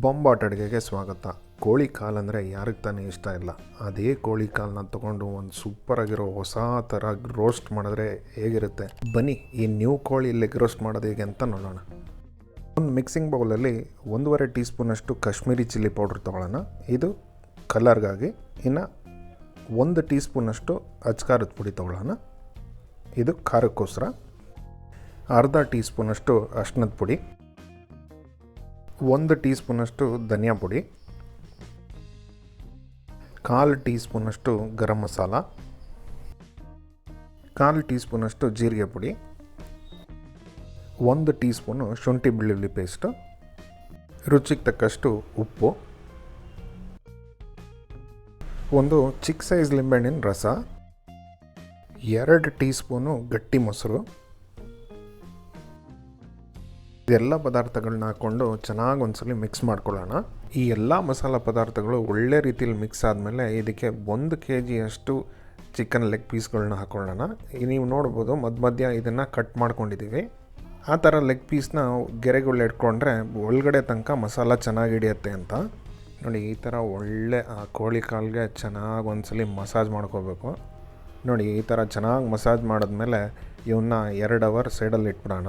ಬೊಂಬಾಟ್ ಅಡುಗೆಗೆ ಸ್ವಾಗತ. ಕೋಳಿ ಕಾಲು ಅಂದರೆ ಯಾರಿಗೆ ತಾನೇ ಇಷ್ಟ ಇಲ್ಲ. ಅದೇ ಕೋಳಿ ಕಾಲನ್ನ ತೊಗೊಂಡು ಒಂದು ಸೂಪರಾಗಿರೋ ಹೊಸ ಥರ ರೋಸ್ಟ್ ಮಾಡಿದ್ರೆ ಹೇಗಿರುತ್ತೆ, ಬನ್ನಿ ಈ ನ್ಯೂ ಕೋಳಿ ಲೆಗ್ ರೋಸ್ಟ್ ಮಾಡೋದು ಹೇಗೆ ಅಂತ ನೋಡೋಣ. ಒಂದು ಮಿಕ್ಸಿಂಗ್ ಬೌಲಲ್ಲಿ 1.5 ಟೀ ಸ್ಪೂನಷ್ಟು ಕಾಶ್ಮೀರಿ ಚಿಲ್ಲಿ ಪೌಡ್ರ್ ತೊಗೊಳ್ಳೋಣ. ಇದು ಕಲರ್ಗಾಗಿ. ಇನ್ನು 1 ಟೀ ಸ್ಪೂನಷ್ಟು ಅಚ್ಕಾರದ ಪುಡಿ ತೊಗೊಳ್ಳೋಣ. ಇದು ಖಾರಕ್ಕೋಸ್ಕರ. ಅರ್ಧ ಟೀ ಸ್ಪೂನಷ್ಟು ಅರಿಶಿಣದ ಪುಡಿ, 1 ಟೀ ಸ್ಪೂನಷ್ಟು ಧನಿಯಾ ಪುಡಿ, 1/4 ಟೀ ಸ್ಪೂನಷ್ಟು ಗರಂ ಮಸಾಲ, 1/4 ಟೀ ಸ್ಪೂನಷ್ಟು ಜೀರಿಗೆ ಪುಡಿ, 1 ಟೀ ಸ್ಪೂನು ಶುಂಠಿ ಬೆಳ್ಳುಳ್ಳಿ ಪೇಸ್ಟು, ರುಚಿಗೆ ತಕ್ಕಷ್ಟು ಉಪ್ಪು, ಒಂದು ಚಿಕ್ಕ ಸೈಜ್ ಲಿಂಬೆಹಣ್ಣಿನ ರಸ, 2 ಟೀ ಸ್ಪೂನು ಗಟ್ಟಿ ಮೊಸರು. ಇದೆಲ್ಲ ಪದಾರ್ಥಗಳನ್ನ ಹಾಕ್ಕೊಂಡು ಚೆನ್ನಾಗಿ ಒಂದ್ಸಲ ಮಿಕ್ಸ್ ಮಾಡ್ಕೊಳ್ಳೋಣ. ಈ ಎಲ್ಲ ಮಸಾಲ ಪದಾರ್ಥಗಳು ಒಳ್ಳೆ ರೀತಿಯಲ್ಲಿ ಮಿಕ್ಸ್ ಆದಮೇಲೆ ಇದಕ್ಕೆ 1 kg ಚಿಕನ್ ಲೆಗ್ ಪೀಸ್ಗಳನ್ನ ಹಾಕ್ಕೊಳ್ಳೋಣ. ನೀವು ನೋಡ್ಬೋದು ಮಧ್ಯ ಇದನ್ನು ಕಟ್ ಮಾಡ್ಕೊಂಡಿದ್ದೀವಿ. ಆ ಥರ ಲೆಗ್ ಪೀಸ್ನ ಗೆರೆಗಳು ಇಟ್ಕೊಂಡ್ರೆ ಒಳಗಡೆ ತನಕ ಮಸಾಲ ಚೆನ್ನಾಗಿ ಹಿಡಿಯುತ್ತೆ ಅಂತ. ನೋಡಿ, ಈ ಥರ ಒಳ್ಳೆ ಆ ಕೋಳಿ ಕಾಲಿಗೆ ಚೆನ್ನಾಗಿ ಒಂದ್ಸಲ ಮಸಾಜ್ ಮಾಡ್ಕೋಬೇಕು. ನೋಡಿ, ಈ ಥರ ಚೆನ್ನಾಗಿ ಮಸಾಜ್ ಮಾಡಿದ್ಮೇಲೆ ಇವನ್ನ 2 ಅವರ್ ಸೈಡಲ್ಲಿ ಇಟ್ಬಿಡೋಣ.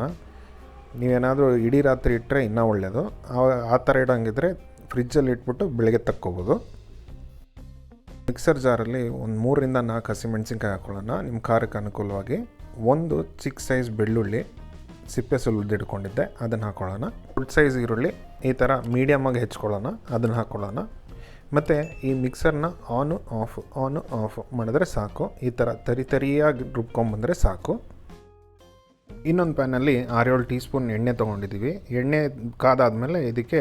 ನೀವೇನಾದರೂ ಇಡೀ ರಾತ್ರಿ ಇಟ್ಟರೆ ಇನ್ನೂ ಒಳ್ಳೆಯದು. ಆ ಥರ ಇಡೋಂಗಿದ್ರೆ ಫ್ರಿಜ್ಜಲ್ಲಿ ಇಟ್ಬಿಟ್ಟು ಬೆಳಗ್ಗೆ ತಕ್ಕೋಬೋದು. ಮಿಕ್ಸರ್ ಜಾರಲ್ಲಿ ಒಂದು 3ರಿಂದ 4 ಹಸಿಮೆಣಸಿನ್ಕಾಯಿ ಹಾಕ್ಕೊಳ್ಳೋಣ ನಿಮ್ಮ ಖಾರಕ್ಕೆ ಅನುಕೂಲವಾಗಿ. 1 ಚಿಕ್ಕ ಸೈಜ್ ಬೆಳ್ಳುಳ್ಳಿ ಸಿಪ್ಪೆ ಸುಲಿದಿಟ್ಕೊಂಡಿದ್ದೆ, ಅದನ್ನು ಹಾಕ್ಕೊಳ್ಳೋಣ. ದೊಡ್ಡ ಸೈಜ್ ಈರುಳ್ಳಿ ಈ ಥರ ಮೀಡಿಯಮಾಗಿ ಹೆಚ್ಕೊಳ್ಳೋಣ, ಅದನ್ನು ಹಾಕ್ಕೊಳ್ಳೋಣ. ಮತ್ತು ಈ ಮಿಕ್ಸರ್ನ ಆನು ಆಫ್ ಮಾಡಿದ್ರೆ ಸಾಕು. ಈ ಥರ ತರಿಯಾಗಿ ರುಬ್ಕೊಂಬಂದರೆ ಸಾಕು. ಇನ್ನೊಂದು ಪ್ಯಾನಲ್ಲಿ 6-7 ಟೀ ಸ್ಪೂನ್ ಎಣ್ಣೆ ತೊಗೊಂಡಿದ್ದೀವಿ. ಎಣ್ಣೆ ಕಾದಾದಮೇಲೆ ಇದಕ್ಕೆ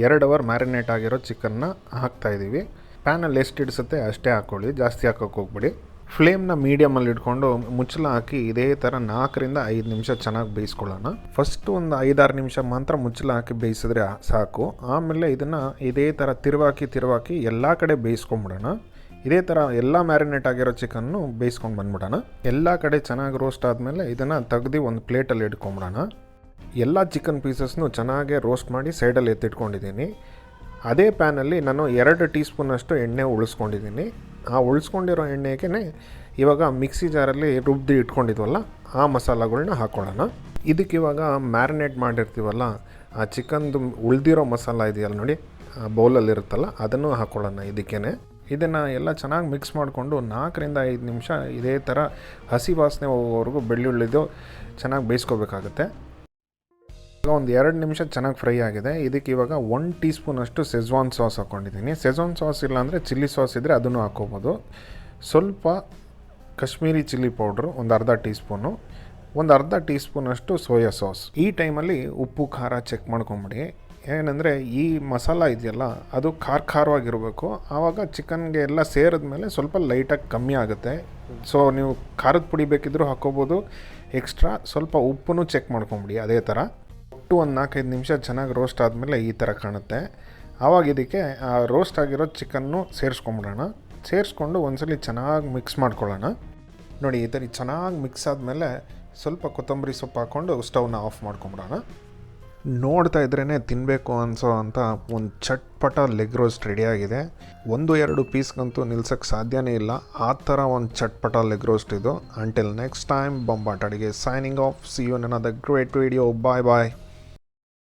2 ಅವರ್ ಮ್ಯಾರಿನೇಟ್ ಆಗಿರೋ ಚಿಕನ್ನ ಹಾಕ್ತಾಯಿದ್ದೀವಿ. ಪ್ಯಾನಲ್ಲಿ ಎಷ್ಟು ಹಿಡಿಸುತ್ತೆ ಅಷ್ಟೇ ಹಾಕ್ಕೊಳ್ಳಿ, ಜಾಸ್ತಿ ಹಾಕೋಕ್ಕೆ ಹೋಗ್ಬಿಡಿ. ಫ್ಲೇಮ್ನ ಮೀಡಿಯಮಲ್ಲಿ ಇಟ್ಕೊಂಡು ಮುಚ್ಚಳ ಹಾಕಿ ಇದೇ ಥರ 4ರಿಂದ 5 ನಿಮಿಷ ಚೆನ್ನಾಗಿ ಬೇಯಿಸ್ಕೊಳ್ಳೋಣ. ಫಸ್ಟ್ ಒಂದು 5-6 ನಿಮಿಷ ಮಾತ್ರ ಮುಚ್ಚಳ ಹಾಕಿ ಬೇಯಿಸಿದ್ರೆ ಸಾಕು. ಆಮೇಲೆ ಇದನ್ನು ಇದೇ ಥರ ತಿರುವಾಕಿ ಎಲ್ಲ ಕಡೆ ಬೇಯಿಸ್ಕೊಂಬಿಡೋಣ. ಇದೇ ಥರ ಎಲ್ಲ ಮ್ಯಾರಿನೇಟ್ ಆಗಿರೋ ಚಿಕನ್ನು ಬೇಯಿಸ್ಕೊಂಡು ಬಂದ್ಬಿಡೋಣ. ಎಲ್ಲ ಕಡೆ ಚೆನ್ನಾಗಿ ರೋಸ್ಟ್ ಆದಮೇಲೆ ಇದನ್ನು ತೆಗ್ದು ಒಂದು ಪ್ಲೇಟಲ್ಲಿ ಇಟ್ಕೊಂಬಿಡೋಣ. ಎಲ್ಲ ಚಿಕನ್ ಪೀಸಸ್ನು ಚೆನ್ನಾಗೇ ರೋಸ್ಟ್ ಮಾಡಿ ಸೈಡಲ್ಲಿ ಎತ್ತಿಟ್ಕೊಂಡಿದ್ದೀನಿ. ಅದೇ ಪ್ಯಾನಲ್ಲಿ ನಾನು 2 ಟೀ ಸ್ಪೂನಷ್ಟು ಎಣ್ಣೆ ಉಳಿಸ್ಕೊಂಡಿದ್ದೀನಿ. ಆ ಉಳಿಸ್ಕೊಂಡಿರೋ ಎಣ್ಣೆಗೆ ಇವಾಗ ಮಿಕ್ಸಿ ಜಾರಲ್ಲಿ ರುಬ್ದು ಇಟ್ಕೊಂಡಿದ್ವಲ್ಲ ಆ ಮಸಾಲಗಳನ್ನ ಹಾಕ್ಕೊಳ್ಳೋಣ. ಇದಕ್ಕೆ ಇವಾಗ ಮ್ಯಾರಿನೇಟ್ ಮಾಡಿರ್ತೀವಲ್ಲ ಆ ಚಿಕನ್ದು ಉಳಿದಿರೋ ಮಸಾಲ ಇದೆಯಲ್ಲ ನೋಡಿ, ಆ ಬೌಲಲ್ಲಿ ಇರುತ್ತಲ್ಲ ಅದನ್ನು ಹಾಕ್ಕೊಳ್ಳೋಣ. ಇದನ್ನು ಎಲ್ಲ ಚೆನ್ನಾಗಿ ಮಿಕ್ಸ್ ಮಾಡಿಕೊಂಡು 4ರಿಂದ 5 ನಿಮಿಷ ಇದೇ ಥರ ಹಸಿ ವಾಸನೆ ಹೋಗೋವರೆಗೂ ಬೆಳ್ಳುಳ್ಳಿದು ಚೆನ್ನಾಗಿ ಬೇಯಿಸ್ಕೋಬೇಕಾಗುತ್ತೆ. ಇವಾಗ ಒಂದು 2 ನಿಮಿಷ ಚೆನ್ನಾಗಿ ಫ್ರೈ ಆಗಿದೆ. ಇದಕ್ಕೆ ಇವಾಗ 1 ಟೀ ಸ್ಪೂನಷ್ಟು ಸೆಜ್ವಾನ್ ಸಾಸ್ ಹಾಕ್ಕೊಂಡಿದ್ದೀನಿ. ಸೆಜ್ವಾನ್ ಸಾಸ್ ಇಲ್ಲಾಂದರೆ ಚಿಲ್ಲಿ ಸಾಸ್ ಇದ್ದರೆ ಅದನ್ನು ಹಾಕ್ಕೋಬೋದು. ಸ್ವಲ್ಪ ಕಾಶ್ಮೀರಿ ಚಿಲ್ಲಿ ಪೌಡ್ರು ಒಂದು ಅರ್ಧ ಟೀ ಸ್ಪೂನು, ಒಂದು ಅರ್ಧ ಟೀ ಸ್ಪೂನಷ್ಟು ಸೋಯಾ ಸಾಸ್. ಈ ಟೈಮಲ್ಲಿ ಉಪ್ಪು ಖಾರ ಚೆಕ್ ಮಾಡ್ಕೊಂಬಿಡಿ. ಏನಂದರೆ ಈ ಮಸಾಲ ಇದೆಯಲ್ಲ ಅದು ಖಾರವಾಗಿರಬೇಕು. ಆವಾಗ ಚಿಕನ್ಗೆ ಎಲ್ಲ ಸೇರಿದ್ಮೇಲೆ ಸ್ವಲ್ಪ ಲೈಟಾಗಿ ಕಮ್ಮಿ ಆಗುತ್ತೆ. ಸೊ ನೀವು ಖಾರದ ಪುಡಿ ಬೇಕಿದ್ದರೂ ಹಾಕ್ಕೋಬೋದು. ಎಕ್ಸ್ಟ್ರಾ ಸ್ವಲ್ಪ ಉಪ್ಪನ್ನು ಚೆಕ್ ಮಾಡ್ಕೊಂಬಿಡಿ. ಅದೇ ಥರ ಒಟ್ಟು ಒಂದು 4-5 ನಿಮಿಷ ಚೆನ್ನಾಗಿ ರೋಸ್ಟ್ ಆದಮೇಲೆ ಈ ಥರ ಕಾಣುತ್ತೆ. ಆವಾಗ ಇದಕ್ಕೆ ಆ ರೋಸ್ಟ್ ಆಗಿರೋ ಚಿಕನ್ನು ಸೇರಿಸ್ಕೊಂಡು ಒಂದ್ಸಲಿ ಚೆನ್ನಾಗಿ ಮಿಕ್ಸ್ ಮಾಡ್ಕೊಳ್ಳೋಣ. ನೋಡಿ, ಈ ಥರ ಚೆನ್ನಾಗಿ ಮಿಕ್ಸ್ ಆದಮೇಲೆ ಸ್ವಲ್ಪ ಕೊತ್ತಂಬರಿ ಸೊಪ್ಪು ಹಾಕ್ಕೊಂಡು ಸ್ಟವ್ನ ಆಫ್ ಮಾಡ್ಕೊಂಬಿಡೋಣ. ನೋಡ್ತಾ ಇದ್ರೇ ತಿನ್ನಬೇಕು ಅನಿಸೋ ಅಂತ ಒಂದು ಚಟ್ಪಟ ಲೆಗ್ ರೋಸ್ಟ್ ರೆಡಿಯಾಗಿದೆ. 1-2 ಪೀಸ್ಗಂತೂ ನಿಲ್ಸೋಕ್ಕೆ ಸಾಧ್ಯನೇ ಇಲ್ಲ. ಆ ಥರ ಒಂದು ಚಟ್ಪಟ ಲೆಗ್ ರೋಸ್ಟ್ ಇದು. Until next time, Bombat Adige signing off. See you in another great video. Bye.